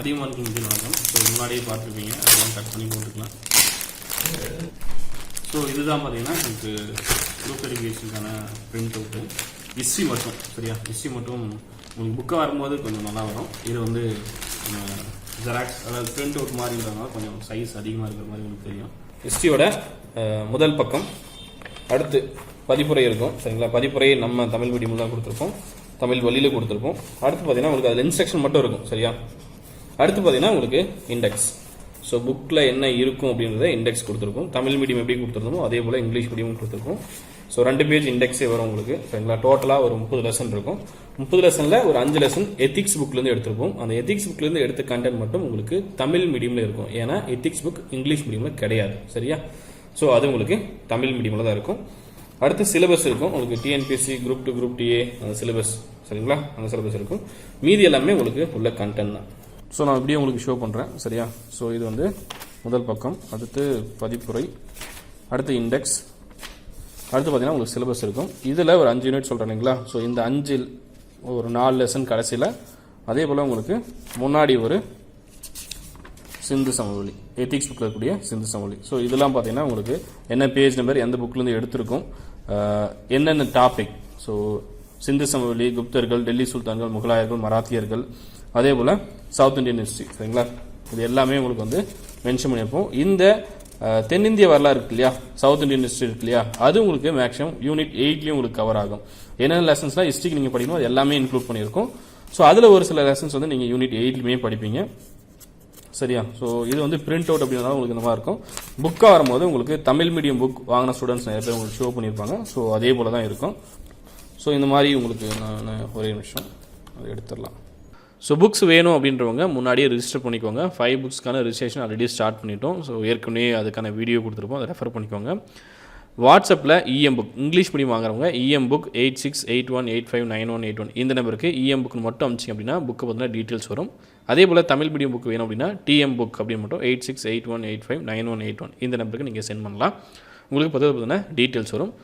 Athiyaman team வணக்கம். So முன்னாடியே பார்த்துருப்பீங்க, அதெல்லாம் கட் பண்ணி போட்டுக்கலாம். ஸோ இதுதான் பார்த்தீங்கன்னா எனக்கு குரூப் வெரிஃபிகேஷனுக்கான பிரிண்ட் அவுட்டு. ஹிஸ்ட்ரி மட்டும் சரியா, ஹிஸ்ட்ரி மட்டும் உங்களுக்கு புக்கை வரும்போது கொஞ்சம் நல்லா வரும். இது வந்து ஜெராக்ஸ் அதாவது பிரிண்ட் அவுட் மாதிரி இருக்கிறதுனால கொஞ்சம் சைஸ் அதிகமாக இருக்கிற மாதிரி உங்களுக்கு தெரியும். ஹிஸ்ட்ரியோட முதல் பக்கம், அடுத்து பதிப்புரை இருக்கும் சரிங்களா. பதிப்புரை நம்ம தமிழ் மீடியமில் தான் கொடுத்துருப்போம், தமிழ் வழியில் கொடுத்துருப்போம். அடுத்து பார்த்தீங்கன்னா உங்களுக்கு அதில் இன்ஸ்ட்ரக்ஷன் மட்டும் இருக்கும் சரியா. அடுத்து பார்த்தீங்கன்னா உங்களுக்கு இண்டெக்ஸ். ஸோ புக்கில் என்ன இருக்கும் அப்படின்றத இண்டெக்ஸ் கொடுத்துருக்கோம். தமிழ் மீடியம் எப்படி கொடுத்துருந்தோமோ அதே போல் இங்கிலீஷ் மீடியம் கொடுத்துருக்கோம். ஸோ 2 பேஜ் இண்டெக்ஸே வரும் உங்களுக்கு சரிங்களா. டோட்டலாக ஒரு 30 லெசன் இருக்கும். 30 லெசனில் ஒரு 5 லெசன் எத்திக்ஸ் புக்லேருந்து எடுத்திருப்போம். அந்த எத்திக்ஸ் புக்லேருந்து எடுத்த கண்டென்ட் மட்டும் உங்களுக்கு தமிழ் மீடியமில் இருக்கும். ஏன்னா எத்திக்ஸ் புக் இங்கிலீஷ் மீடியமில் கிடையாது சரியா. ஸோ அது உங்களுக்கு தமிழ் மீடியமில் தான் இருக்கும். அடுத்து சிலபஸ் இருக்கும் உங்களுக்கு. டிஎன்பிஎஸ்சி குரூப் 2 குரூப் டிஏ அந்த சிலபஸ் சரிங்களா, அந்த சிலபஸ் இருக்கும். மீதி எல்லாமே உங்களுக்கு உள்ள கண்டென்ட் தான். ஸோ நான் இப்படியே உங்களுக்கு ஷோ பண்ணுறேன் சரியா. ஸோ இது வந்து முதல் பக்கம், அடுத்து பதிப்புரை, அடுத்து இண்டெக்ஸ், அடுத்து பார்த்தீங்கன்னா உங்களுக்கு சிலபஸ் இருக்கும். இதில் ஒரு 5 யூனிட் சொல்கிறேன் இல்லைங்களா. ஸோ இந்த 5 ஒரு 4 லெசன் கடைசியில், அதே போல் உங்களுக்கு முன்னாடி ஒரு சிந்து சமவெளி எத்திக்ஸ் புக்கில் இருக்கக்கூடிய சிந்து சமவெளி. ஸோ இதெல்லாம் பார்த்தீங்கன்னா உங்களுக்கு என்ன பேஜ் நம்பர், எந்த புக்லேருந்து எடுத்திருக்கும், என்னென்ன டாபிக். ஸோ சிந்து சமவெளி, குப்தர்கள், டெல்லி சுல்தான்கள், முகலாயர்கள், மராத்தியர்கள், அதே போல் சவுத் இந்தியன் ஹிஸ்ட்ரி சரிங்களா. இது எல்லாமே உங்களுக்கு வந்து மென்ஷன் பண்ணியிருப்போம். இந்த தென்னிந்திய வரலாறு இருக்கு இல்லையா, சவுத் இந்தியன் ஹிஸ்ட்ரி இருக்கு இல்லையா, அது உங்களுக்கு மேக்ஸிமம் யூனிட் 8லேயும் உங்களுக்கு கவர் ஆகும். என்னென்ன லெசன்ஸ்லாம் ஹிஸ்ட்ரிக்கு நீங்கள் படிக்கணும் அது எல்லாமே இன்க்ளூட் பண்ணியிருக்கோம். ஸோ அதில் ஒரு சில லெசன்ஸ் வந்து நீங்கள் யூனிட் 8லுமே படிப்பீங்க சரியா. ஸோ இது வந்து பிரிண்ட் அவுட் அப்படின்றதால உங்களுக்கு இந்த மாதிரி இருக்கும். புக்காக வரும்போது உங்களுக்கு தமிழ் மீடியம் புக் வாங்கின ஸ்டூடெண்ட்ஸ் நிறைய பேர் உங்களுக்கு ஷோ பண்ணியிருப்பாங்க. ஸோ அதே போல் தான் இருக்கும். ஸோ இந்த மாதிரி உங்களுக்கு நான் ஒரே நிமிஷம் அதை எடுத்துடலாம். ஸோ புக்ஸ் வேணும் அப்படின்றவங்க முன்னாடியே ரிஜிஸ்டர் பண்ணிக்கோங்க. 5 புக்ஸ்க்கான ரிஜிஸ்ட்ரேஷன் ஆல்ரெடி ஸ்டார்ட் பண்ணிட்டோம். ஸோ ஏற்கனவே அதுக்கான வீடியோ கொடுத்துருப்போம், அதை ரெஃபர் பண்ணிக்கோங்க. வாட்ஸ்அப்பில் இஎம் புக் இங்கிலீஷ் மீடியம் வாங்குறவங்க இஎம் புக் 8681859181 இந்த நம்பருக்கு இஎம் புக்னு மட்டும் அனுப்பிச்சிங்க அப்படின்னா புக்கை பார்த்தீங்கன்னா டீட்டெயில்ஸ் வரும். அதே போல் தமிழ் மீடியம் புக் வேணும் அப்படின்னா டிஎம் புக் அப்படின்னு மட்டும் 8681859181 இந்த நம்பருக்கு நீங்கள் சென்ட் பண்ணலாம். உங்களுக்கு பார்த்தீங்கன்னா டீட்டெயில்ஸ் வரும்.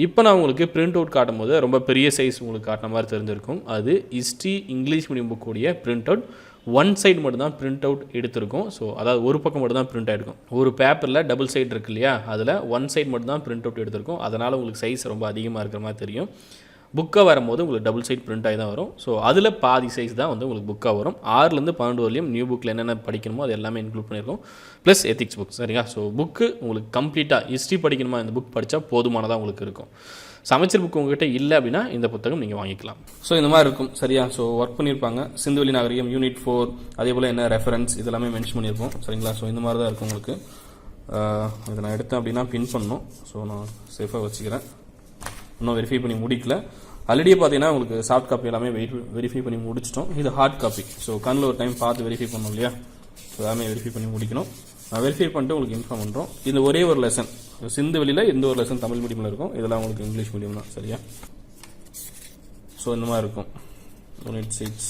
இப்போ நான் உங்களுக்கு பிரிண்ட் அவுட் காட்டும் போது ரொம்ப பெரிய சைஸ் உங்களுக்கு காட்டின மாதிரி தெரிஞ்சிருக்கும். அது ஹிஸ்ட்ரி இங்கிலீஷ் மீடியம் புக்குடைய பிரிண்ட் அவுட். 1 சைடு மட்டும் தான் பிரிண்ட் அவுட் எடுத்திருக்கும். ஸோ அதாவது ஒரு பக்கம் மட்டும் தான் பிரிண்ட் ஆகிருக்கும். ஒரு பேப்பரில் டபுள் சைடு இருக்கு இல்லையா, அதில் 1 சைடு மட்டும் தான் பிரிண்ட் அவுட் எடுத்திருக்கும். அதனால் உங்களுக்கு சைஸ் ரொம்ப அதிகமாக இருக்கிற மாதிரி தெரியும். புக்காக வரும்போது உங்களுக்கு டபுள் சைட் பிரிண்ட் ஆகி தான் வரும். ஸோ அதில் பாதி சைஸ் தான் வந்து உங்களுக்கு புக்காக வரும். 6லேருந்து 12 வரலையும் நியூ புக்கில் என்னென்ன படிக்கணுமோ அது எல்லாமே இன்க்ளூட் பண்ணியிருக்கோம். ப்ளஸ் எத்திக்ஸ் புக் சரிங்களா. ஸோ புக்கு உங்களுக்கு கம்ப்ளீட்டாக ஹிஸ்ட்ரி படிக்கணுமா இந்த புக் படித்தா போதுமானதாக உங்களுக்கு இருக்கும். சமச்சீர் புக் உங்கள்கிட்ட இல்லை அப்படின்னா இந்த புத்தகம் நீங்கள் வாங்கிக்கலாம். ஸோ இந்த மாதிரி இருக்கும் சரியா. ஸோ ஒர்க் பண்ணியிருப்பாங்க. சிந்துவெளி நாகரிகம் யூனிட் 4 அதே போல் என்ன ரெஃபரன்ஸ் இதெல்லாமே மென்ஷன் பண்ணியிருப்போம் சரிங்களா. ஸோ இந்த மாதிரி தான் இருக்கும் உங்களுக்கு. இதை நான் எடுத்தேன் அப்படின்னா பின் பண்ணணும். ஸோ நான் சேஃபாக வச்சுக்கிறேன். இன்னும் வெரிஃபை பண்ணி முடிக்கல. ஆல்ரெடியே பார்த்தீங்கன்னா உங்களுக்கு சாஃப்ட் காப்பி எல்லாமே வெரிஃபை பண்ணி முடிச்சிட்டோம். இது ஹார்ட் காப்பி. ஸோ கண்ணில் ஒரு டைம் பார்த்து வெரிஃபை பண்ணணும் இல்லையா. எல்லாமே வெரிஃபை பண்ணி முடிக்கணும். நான் வெரிஃபை பண்ணிட்டு உங்களுக்கு இன்ஃபார்ம் பண்ணுறோம். இது ஒரே ஒரு லெசன் சிந்து வெளியில் இந்த ஒரு லெசன் தமிழ் மீடியமில் இருக்கும். இதெல்லாம் உங்களுக்கு இங்கிலீஷ் மீடியம் தான் சரியா. ஸோ இந்த மாதிரி இருக்கும் யூனிட் 6.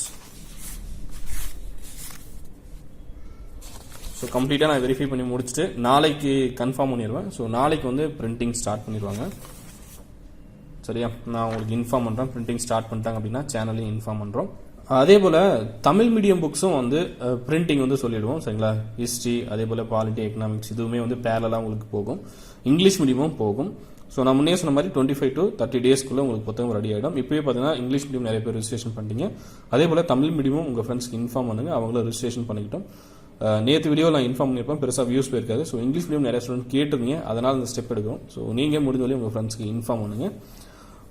ஸோ கம்ப்ளீட்டாக நான் வெரிஃபை பண்ணி முடிச்சுட்டு நாளைக்கு கன்ஃபார்ம் பண்ணிடுவேன். ஸோ நாளைக்கு வந்து பிரிண்டிங் ஸ்டார்ட் பண்ணிடுவாங்க சரியா. நான் உங்களுக்கு இன்ஃபார்ம் பண்ணுறேன். பிரிண்டிங் ஸ்டார்ட் பண்ணிட்டாங்க அப்படின்னா சேனலையும் இன்ஃபார்ம் பண்ணுறோம். அதே போல் தமிழ் மீடியம் புக்ஸும் வந்து பிரிண்டிங் வந்து சொல்லிடுவோம் சரிங்களா. ஹிஸ்ட்ரி அதே போல் பாலிட்டி எக்கனாமிக்ஸ் இதுவுமே வந்து பேரலாக உங்களுக்கு போகும். இங்கிலீஷ் மீடியமும் போகும். ஸோ நான் முன்னே சொன்ன மாதிரி 25 to 30 டேஸ்க்குள்ளே உங்களுக்கு புத்தகம் ரெடி ஆகிடும். இப்போயே பார்த்தீங்கன்னா இங்கிலீஷ் மீடியம் நிறைய பேர் ரிஜிஸ்ட்ரேஷன் பண்ணிட்டீங்க. அதே போல் தமிழ் மீடியமும் உங்கள் ஃப்ரெண்ட்ஸ்க்கு இன்ஃபார்ம் பண்ணுங்க, அவங்கள ரிஜிஸ்ட்ரேஷன் பண்ணிக்கிட்டோம். நேற்று வீடியோவில் நான் இன்ஃபார்ம் பண்ணியிருப்பேன், பெருசாக வியூஸ் போயிருக்காது. ஸோ இங்கிலீஷ் மீடியம் நிறைய ஸ்டூடெண்ட் கேட்டிருந்தீங்க, அதனால் இந்த ஸ்டெப் எடுக்கும். ஸோ நீங்கள் முடிஞ்சவரையும் உங்கள் ஃப்ரெண்ட்ஸ்க்கு இன்ஃபார்ம் பண்ணுங்கள்.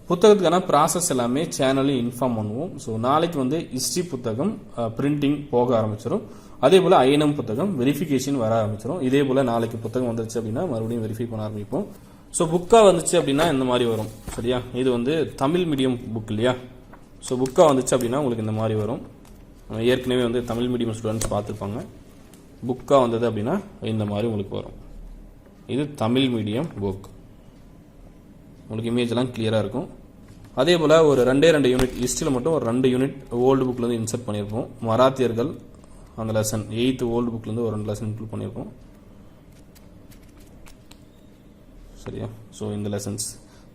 புத்தகத்துக்கான ப்ராசஸ் எல்லாமே சேனலையும் இன்ஃபார்ம் பண்ணுவோம். ஸோ நாளைக்கு வந்து ஹிஸ்ட்ரி புத்தகம் பிரிண்டிங் போக ஆரம்பிச்சிடும். அதே போல் ஐஎன்எம் புத்தகம் வெரிஃபிகேஷன் வர ஆரம்பிச்சிடும். இதே போல் நாளைக்கு புத்தகம் வந்துருச்சு அப்படின்னா மறுபடியும் வெரிஃபை பண்ண ஆரம்பிப்போம். ஸோ புக்காக வந்துச்சு அப்படின்னா இந்த மாதிரி வரும் சரியா. இது வந்து தமிழ் மீடியம் புக் இல்லையா. ஸோ புக்காக வந்துச்சு அப்படின்னா உங்களுக்கு இந்த மாதிரி வரும். ஏற்கனவே வந்து தமிழ் மீடியம் ஸ்டூடெண்ட்ஸ் பார்த்துருப்பாங்க. புக்காக வந்தது அப்படின்னா இந்த மாதிரி உங்களுக்கு வரும். இது தமிழ் மீடியம் புக். உங்களுக்கு இமேஜ்லாம் கிளியராக இருக்கும். அதே போல் ஒரு 2 யூனிட் ஹிஸ்ட்ரியில் மட்டும் ஒரு 2 யூனிட் ஓல்டு புக்லேருந்து இன்சர்ட் பண்ணியிருப்போம். மராத்தியர்கள் அந்த லெசன் 8th ஓல்டு புக்லேருந்து ஒரு 2 லெசன் இன்க்ளூட் பண்ணியிருப்போம் சரியா. ஸோ இந்த லெசன்ஸ்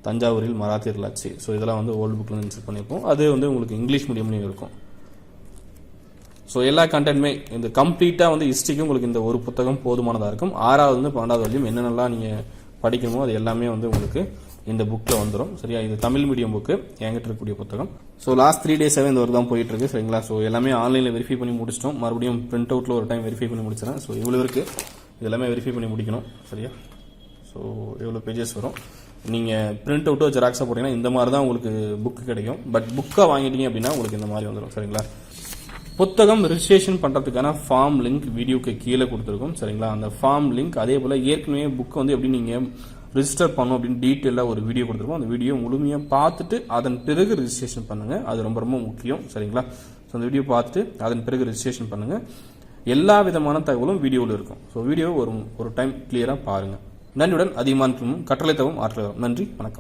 தஞ்சாவூரில் மராத்தியர்கள் ஆட்சி. ஸோ இதெல்லாம் வந்து ஓல்டு புக்லேருந்து இன்சர்ட் பண்ணியிருப்போம். அது வந்து உங்களுக்கு இங்கிலீஷ் மீடியம்லேயும் இருக்கும். ஸோ எல்லா கண்டென்ட்மே இந்த கம்ப்ளீட்டாக வந்து ஹிஸ்ட்ரிக்கு உங்களுக்கு இந்த ஒரு புத்தகம் போதுமானதாக இருக்கும். 6வது வந்து 12வது வரையும் என்னென்னலாம் நீங்கள் படிக்கணுமோ அது எல்லாமே வந்து உங்களுக்கு இந்த புக்கில் வந்துடும். சரியா, இது தமிழ் மீடியம் புக்கு, என்கிட்ட இருக்கக்கூடிய புத்தகம். ஸோ லாஸ்ட் 3 டேஸாகவே இந்த ஒர்க் தான் போயிட்டு இருக்கு. சரிங்களா, ஸோ எல்லாமே ஆன்லைனில் வெரிஃபை பண்ணி முடிச்சிட்டோம். மறுபடியும் பிரிண்ட் அவுட்டில் ஒரு டைம் வெரிஃபை பண்ணி முடிச்சிடறேன். ஸோ இவ்வளோ இருக்கு, இதெல்லாமே வெரிஃபை பண்ணி முடிக்கணும். சரியா, ஸோ எவ்வளோ பேஜஸ் வரும். நீங்கள் பிரிண்ட் அவுட்டோ ஜெராக்ஸாக போட்டிங்கன்னா இந்த மாதிரி தான் உங்களுக்கு புக்கு கிடைக்கும். பட் புக்காக வாங்கிட்டீங்க அப்படின்னா உங்களுக்கு இந்த மாதிரி வந்துடும். சரிங்களா, புத்தகம் ரிஜிஸ்ட்ரேஷன் பண்ணுறதுக்கான ஃபார்ம் லிங்க் வீடியோக்கு கீழே கொடுத்துருக்கோம். சரிங்களா, அந்த ஃபார்ம் லிங்க் அதே போல் ஏற்கனவே புக்கை வந்து எப்படி நீங்கள் ரிஜிஸ்டர் பண்ணணும் அப்படின்னு டீட்டெயிலாக ஒரு வீடியோ கொடுத்துருக்கோம். அந்த வீடியோ முழுமையாக பார்த்துட்டு அதன் பிறகு ரிஜிஸ்ட்ரேஷன் பண்ணுங்கள். அது ரொம்ப ரொம்ப முக்கியம். சரிங்களா, ஸோ அந்த வீடியோ பார்த்துட்டு அதன் பிறகு ரிஜிஸ்ட்ரேஷன் பண்ணுங்கள். எல்லா விதமான தகவலும் வீடியோவில் இருக்கும். ஸோ வீடியோ ஒரு டைம் கிளியராக பாருங்கள். நன்றியுடன் அதியமான் டீமும் கற்றலை தவும் ஆற்றலும். நன்றி, வணக்கம்.